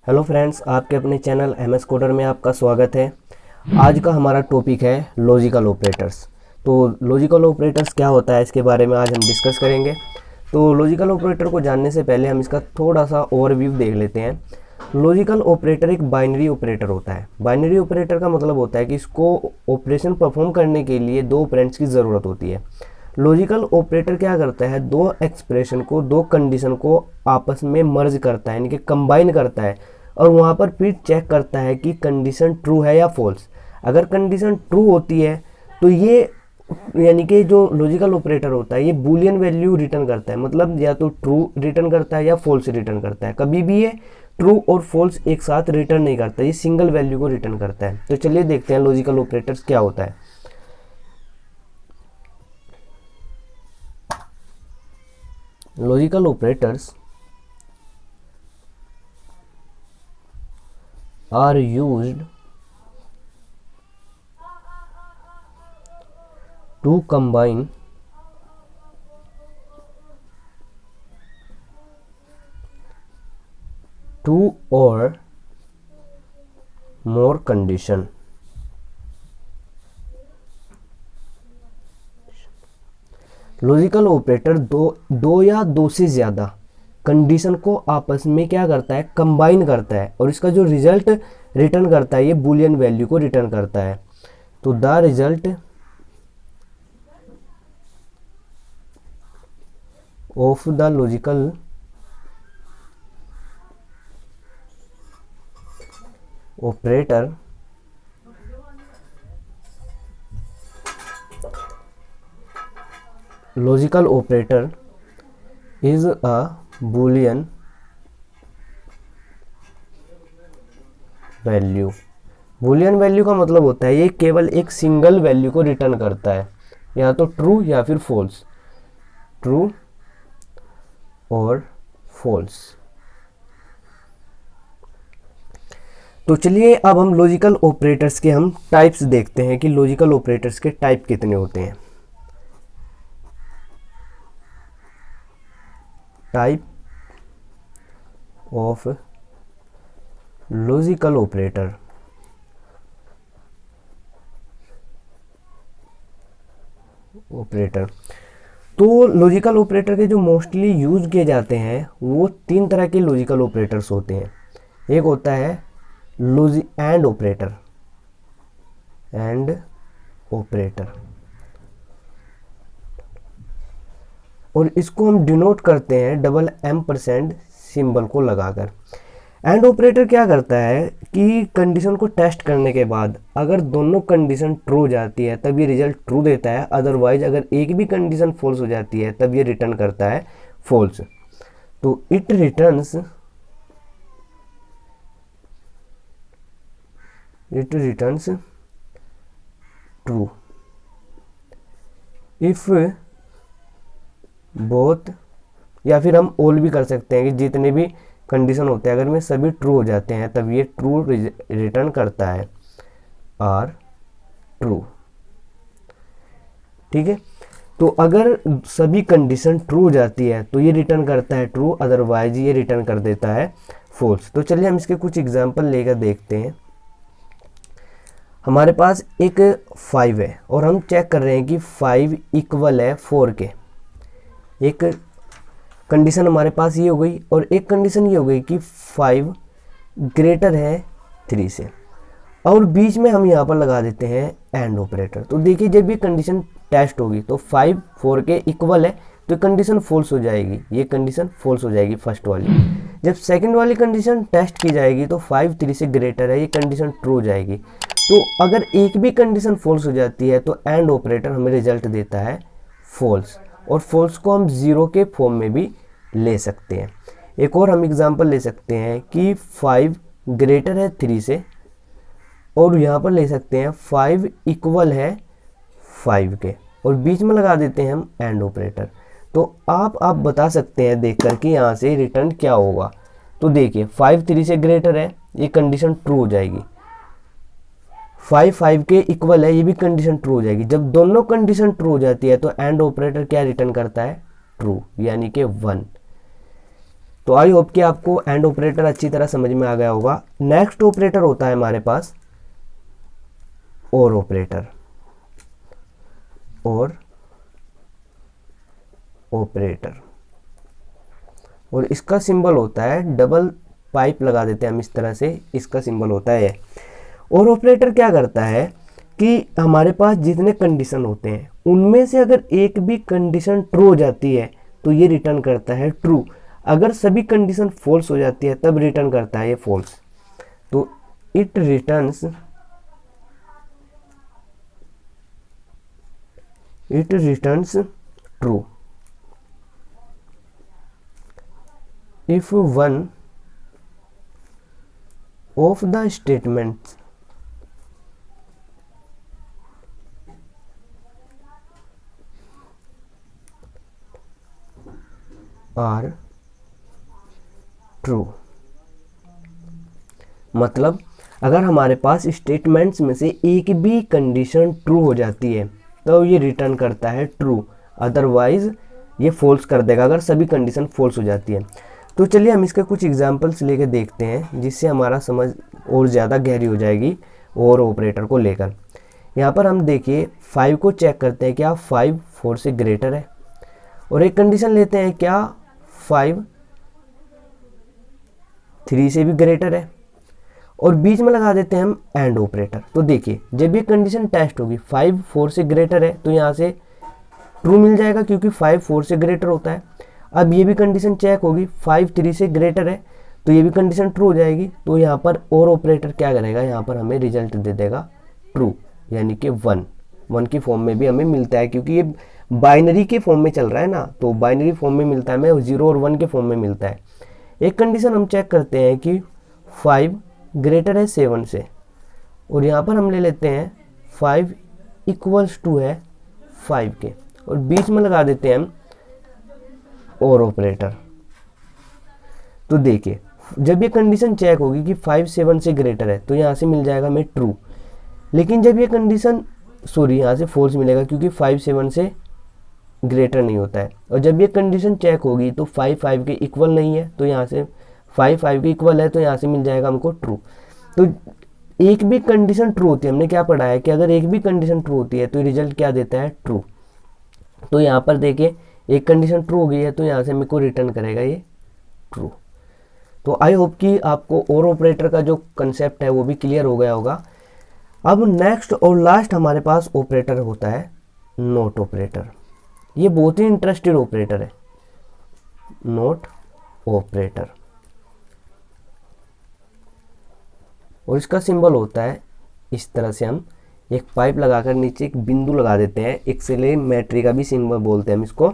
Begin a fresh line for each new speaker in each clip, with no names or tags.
Hello friends, आपके अपने channel MS coder में आपका स्वागत है। आज का हमारा टॉपिक है लॉजिकल ऑपरेटर्स। तो लॉजिकल ऑपरेटर्स क्या होता है, इसके बारे में आज हम डिस्कस करेंगे। तो लॉजिकल ऑपरेटर को जानने से पहले हम इसका थोड़ा सा ओवरव्यू देख लेते हैं। लॉजिकल ऑपरेटर एक बाइनरी ऑपरेटर होता है। बाइनरी ऑपरेटर का मतलब होता है कि इसको ऑपरेशन परफॉर्म करने के लिए दो ऑपरेंड्स की ज़रूरत होती है। लॉजिकल ऑपरेटर क्या करता है, दो एक्सप्रेशन को, दो कंडीशन को आपस में मर्ज करता है, यानी कि कंबाइन करता है, और वहाँ पर फिर चेक करता है कि कंडीशन ट्रू है या फॉल्स। अगर कंडीशन ट्रू होती है तो ये, यानी कि जो लॉजिकल ऑपरेटर होता है ये बूलियन वैल्यू रिटर्न करता है, मतलब या तो ट्रू रिटर्न करता है या फॉल्स रिटर्न करता है। कभी भी ये ट्रू और फॉल्स एक साथ रिटर्न नहीं करता, ये सिंगल वैल्यू को रिटर्न करता है। तो चलिए देखते हैं लॉजिकल ऑपरेटर्स क्या होता है। Logical operators are used to combine two or more condition। Logical operator दो या दो से ज़्यादा कंडीशन को आपस में क्या करता है, कंबाइन करता है, और इसका जो रिजल्ट रिटर्न करता है ये बूलियन वैल्यू को रिटर्न करता है। तो the result of the logical operator is a Boolean value. Boolean value का मतलब होता है ये केवल एक सिंगल वैल्यू को रिटर्न करता है, या तो ट्रू या फिर फॉल्स, ट्रू और फॉल्स। तो चलिए अब हम लॉजिकल ऑपरेटर्स के हम टाइप्स देखते हैं कि लॉजिकल ऑपरेटर्स के टाइप कितने होते हैं। Type of logical operator. तो लॉजिकल ऑपरेटर के जो मोस्टली यूज किए जाते हैं वो तीन तरह के लॉजिकल ऑपरेटर्स होते हैं। एक होता है एंड ऑपरेटर, और इसको हम डिनोट करते हैं $M% सिंबल को लगाकर। एंड ऑपरेटर क्या करता है कि कंडीशन को टेस्ट करने के बाद अगर दोनों कंडीशन ट्रू हो जाती है तब ये रिजल्ट ट्रू देता है, अदरवाइज अगर एक भी कंडीशन फॉल्स हो जाती है तब ये रिटर्न करता है फॉल्स। तो it returns true if both, या फिर हम ऑल भी कर सकते हैं कि जितने भी कंडीशन होते हैं अगर में सभी ट्रू हो जाते हैं तब ये ट्रू रिटर्न करता है, आर ट्रू। ठीक है, तो अगर सभी कंडीशन ट्रू हो जाती है तो ये रिटर्न करता है ट्रू, अदरवाइज ये रिटर्न कर देता है फॉल्स। तो चलिए हम इसके कुछ एग्जांपल लेकर देखते हैं। हमारे पास एक 5 है और हम चेक कर रहे हैं कि 5 इक्वल है 4 के। एक कंडीशन हमारे पास ये हो गई, और एक कंडीशन ये हो गई कि 5 ग्रेटर है 3 से, और बीच में हम यहाँ पर लगा देते हैं एंड ऑपरेटर। तो देखिए जब ये कंडीशन टेस्ट होगी तो 5 4 के इक्वल है तो कंडीशन फॉल्स हो जाएगी, ये कंडीशन फॉल्स हो जाएगी फर्स्ट वाली। जब सेकंड वाली कंडीशन टेस्ट की जाएगी तो 5 3 से ग्रेटर है, ये कंडीशन ट्रू हो जाएगी। तो अगर एक भी कंडीशन फॉल्स हो जाती है तो एंड ऑपरेटर हमें रिजल्ट देता है फॉल्स, और फॉल्स को हम 0 के फॉर्म में भी ले सकते हैं। एक और हम एग्जांपल ले सकते हैं कि 5 ग्रेटर है 3 से, और यहाँ पर ले सकते हैं 5 इक्वल है 5 के, और बीच में लगा देते हैं हम एंड ऑपरेटर। तो आप बता सकते हैं देख कर कि यहाँ से रिटर्न क्या होगा। तो देखिए 5 3 से ग्रेटर है, ये कंडीशन ट्रू हो जाएगी। 5 5 के इक्वल है, ये भी कंडीशन ट्रू हो जाएगी। जब दोनों कंडीशन ट्रू हो जाती है तो एंड ऑपरेटर क्या रिटर्न करता है, ट्रू, यानी कि 1। तो आई होप कि आपको एंड ऑपरेटर अच्छी तरह समझ में आ गया होगा। नेक्स्ट ऑपरेटर होता है हमारे पास और ऑपरेटर, और ऑपरेटर, और इसका सिंबल होता है डबल पाइप लगा देते हैं हम इस तरह से, इसका सिंबल होता है। और ऑपरेटर क्या करता है कि हमारे पास जितने कंडीशन होते हैं उनमें से अगर एक भी कंडीशन ट्रू हो जाती है तो ये रिटर्न करता है ट्रू, अगर सभी कंडीशन फॉल्स हो जाती है तब रिटर्न करता है ये फॉल्स। तो it returns true if one of the statements are true। मतलब अगर हमारे पास स्टेटमेंट्स में से एक भी कंडीशन ट्रू हो जाती है तो ये रिटर्न करता है ट्रू, अदरवाइज ये फॉल्स कर देगा अगर सभी कंडीशन फॉल्स हो जाती है। तो चलिए हम इसके कुछ एग्जांपल्स लेके देखते हैं जिससे हमारा समझ और ज़्यादा गहरी हो जाएगी और ऑपरेटर को लेकर। यहाँ पर हम देखिए 5 को चेक करते हैं क्या 5 4 से ग्रेटर है, और एक कंडीशन लेते हैं क्या 5 3 से भी ग्रेटर है, और बीच में लगा देते हैं हम एंड ऑपरेटर। तो देखिए जब ये कंडीशन टेस्ट होगी 5 4 से ग्रेटर है तो यहाँ से ट्रू मिल जाएगा क्योंकि 5 4 से ग्रेटर होता है। अब ये भी कंडीशन चेक होगी 5 3 से ग्रेटर है तो ये भी कंडीशन ट्रू हो जाएगी। तो यहाँ पर और ऑपरेटर क्या करेगा, यहाँ पर हमें रिजल्ट दे देगा ट्रू, यानी कि 1 की फॉर्म में भी हमें मिलता है क्योंकि ये बाइनरी के फॉर्म में चल रहा है ना, तो बाइनरी फॉर्म में मिलता है, हमें 0 और 1 के फॉर्म में मिलता है। एक कंडीशन हम चेक करते हैं कि 5 ग्रेटर है 7 से, और यहाँ पर हम ले लेते हैं 5 इक्वल्स टू है 5 के, और बीच में लगा देते हैं हम और ऑपरेटर। तो देखिए जब ये कंडीशन चेक होगी कि 5 7 से ग्रेटर है तो यहाँ से मिल जाएगा हमें ट्रू, लेकिन जब ये कंडीशन यहाँ से फॉल्स मिलेगा क्योंकि 5 7 से ग्रेटर नहीं होता है, और जब ये कंडीशन चेक होगी तो 5 5 के इक्वल नहीं है तो यहाँ से 5 5 के इक्वल है तो यहाँ से मिल जाएगा हमको ट्रू। तो एक भी कंडीशन ट्रू होती है, हमने क्या पढ़ा है कि अगर एक भी कंडीशन ट्रू होती है तो रिजल्ट क्या देता है ट्रू। तो यहाँ पर देखिए एक कंडीशन ट्रू हो गई है तो यहाँ से मेरे को रिटर्न करेगा ये ट्रू। तो आई होप कि आपको और ऑपरेटर का जो कंसेप्ट है वो भी क्लियर हो गया होगा। अब नेक्स्ट और लास्ट हमारे पास ऑपरेटर होता है नॉट ऑपरेटर। ये बहुत ही इंटरेस्टेड ऑपरेटर है, नॉट ऑपरेटर, और इसका सिंबल होता है इस तरह से, हम एक पाइप लगाकर नीचे एक बिंदु लगा देते हैं, एक्सेलेमेट्री का भी सिंबल बोलते हैं हम इसको।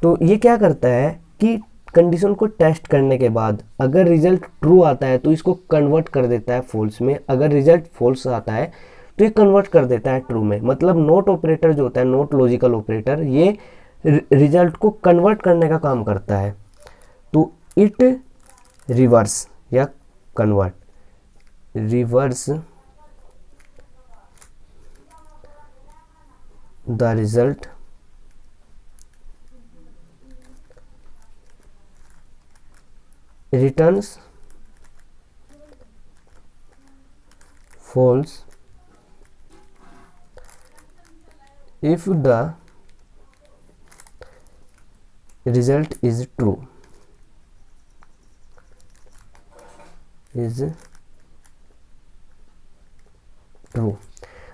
तो ये क्या करता है कि कंडीशन को टेस्ट करने के बाद अगर रिजल्ट ट्रू आता है तो इसको कन्वर्ट कर देता है फॉल्स में, अगर रिजल्ट फॉल्स आता है तो ये कन्वर्ट कर देता है ट्रू में। मतलब नॉट ऑपरेटर जो होता है, नॉट लॉजिकल ऑपरेटर, ये रिजल्ट को कन्वर्ट करने का काम करता है। तो इट रिवर्स या convert, reverse the result returns false if the result is true,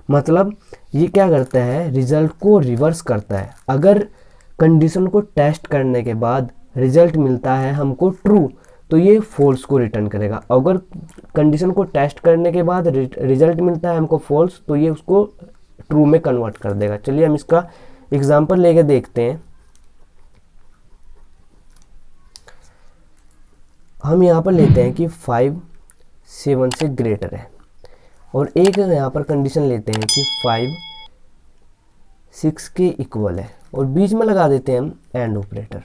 मतलब ये क्या करता है, रिजल्ट को रिवर्स करता है। अगर कंडीशन को टेस्ट करने के बाद रिजल्ट मिलता है हमको ट्रू तो ये फॉल्स को रिटर्न करेगा, अगर कंडीशन को टेस्ट करने के बाद रिजल्ट मिलता है हमको फॉल्स तो ये उसको ट्रू में कन्वर्ट कर देगा। चलिए हम इसका एग्जांपल लेके देखते हैं। हम यहाँ पर लेते हैं कि 5 7 से ग्रेटर है, और एक यहाँ पर कंडीशन लेते हैं कि 5 6 के इक्वल है, और बीच में लगा देते हैं हम एंड ऑपरेटर,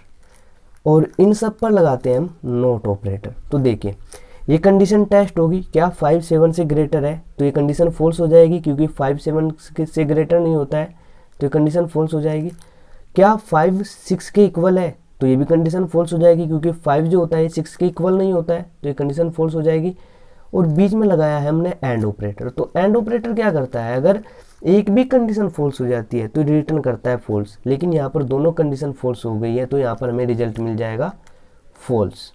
और इन सब पर लगाते हैं हम नॉट ऑपरेटर। तो देखिए ये कंडीशन टेस्ट होगी, क्या 5 7 से ग्रेटर है तो ये कंडीशन फॉल्स हो जाएगी क्योंकि 5 7 से ग्रेटर नहीं होता है तो ये कंडीशन फॉल्स हो जाएगी। क्या 5 6 के इक्वल है तो ये भी कंडीशन फॉल्स हो जाएगी, क्योंकि 5 जो होता है 6 के इक्वल नहीं होता है, तो ये कंडीशन फॉल्स हो जाएगी। और बीच में लगाया है हमने एंड ऑपरेटर। तो एंड ऑपरेटर क्या करता है, अगर एक भी कंडीशन फॉल्स हो जाती है तो रिटर्न करता है फॉल्स, लेकिन यहाँ पर दोनों कंडीशन फॉल्स हो गई है तो यहाँ पर हमें रिजल्ट मिल जाएगा फॉल्स।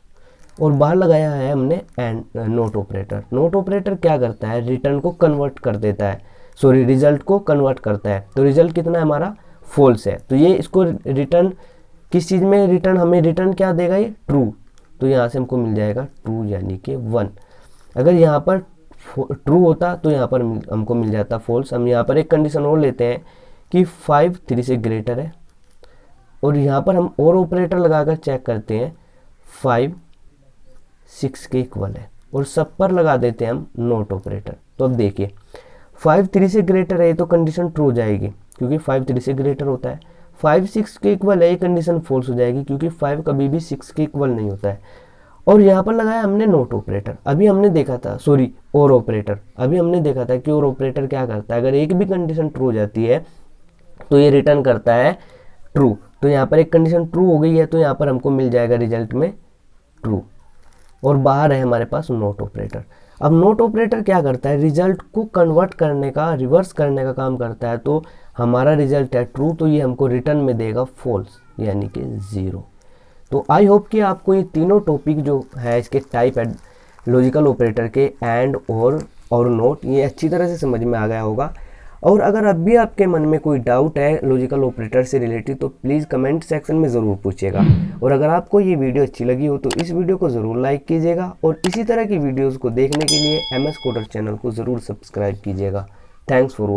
और बाहर लगाया है हमने and note operator. Note operator क्या करता है, रिटर्न को कन्वर्ट कर देता है, सॉरी रिजल्ट को कन्वर्ट करता है। तो रिजल्ट कितना है हमारा, फॉल्स है। तो ये इसको रिटर्न किस चीज़ में रिटर्न, हमें रिटर्न क्या देगा, ये ट्रू। तो यहाँ से हमको मिल जाएगा ट्रू यानी कि 1। अगर यहाँ पर ट्रू होता तो यहाँ पर हमको मिल जाता फॉल्स। हम यहाँ पर एक कंडीशन और लेते हैं कि 5 3 से ग्रेटर है, और यहाँ पर हम और ऑपरेटर लगाकर चेक करते हैं 5 6 के इक्वल है, और सब पर लगा देते हैं हम नोट ऑपरेटर। तो अब देखिए 5 3 से ग्रेटर है तो कंडीशन ट्रू हो जाएगी, क्योंकि 5 3 से ग्रेटर होता है। 5 6 के इक्वल है, ये कंडीशन फॉल्स हो जाएगी, क्योंकि 5 कभी भी 6 के इक्वल नहीं होता है। और यहाँ पर लगाया हमने नोट ऑपरेटर। अभी हमने देखा था, सॉरी और ऑपरेटर, अभी हमने देखा था कि और ऑपरेटर क्या करता है, अगर एक भी कंडीशन ट्रू हो जाती है तो ये रिटर्न करता है ट्रू। तो यहाँ पर एक कंडीशन ट्रू हो गई है तो यहाँ पर हमको मिल जाएगा रिजल्ट में ट्रू। और बाहर है हमारे पास नोट ऑपरेटर। अब नोट ऑपरेटर क्या करता है, रिजल्ट को कन्वर्ट करने का, रिवर्स करने का काम करता है। तो हमारा रिजल्ट है ट्रू, तो ये हमको रिटर्न में देगा फॉल्स यानी कि 0। तो आई होप कि आपको ये तीनों टॉपिक जो है इसके टाइप है लॉजिकल ऑपरेटर के, एंड और नोट, ये अच्छी तरह से समझ में आ गया होगा। और अगर अब भी आपके मन में कोई डाउट है लॉजिकल ऑपरेटर से रिलेटेड तो प्लीज़ कमेंट सेक्शन में ज़रूर पूछिएगा। और अगर आपको ये वीडियो अच्छी लगी हो तो इस वीडियो को ज़रूर लाइक कीजिएगा, और इसी तरह की वीडियोज़ को देखने के लिए MS कोडर चैनल को ज़रूर सब्सक्राइब कीजिएगा। Thanks for watching.